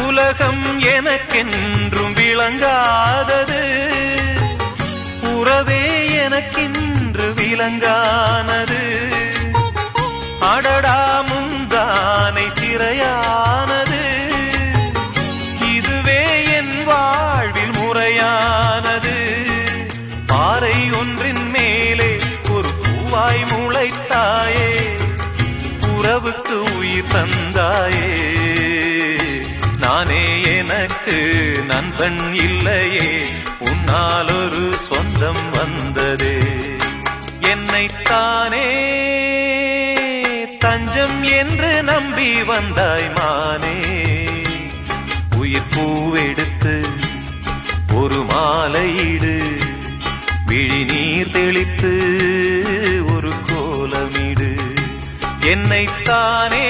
உலகம் எனக்கென்றும் விளங்காதது, உறவே எனக்கென்று விளங்கானது. அடடா முந்தானை சிறையானது, இதுவே என் வாழ்வில் முறையானது. பாறை ஒன்றின் மேலே ஒரு பூவாய் முளைத்தாயே, உறவுக்கு உயிர் தந்தாயே. நானே எனக்கு நண்பன் இல்லையே, உன்னால் ஒரு சொந்தம் வந்ததே. என்னைத்தானே தஞ்சம் என்று நம்பி வந்தாய் மானே. உயிர் பூவெடுத்து ஒரு மாலையிடு, விழி நீர் தெளித்து ஒரு கோலமிடு. என்னைத்தானே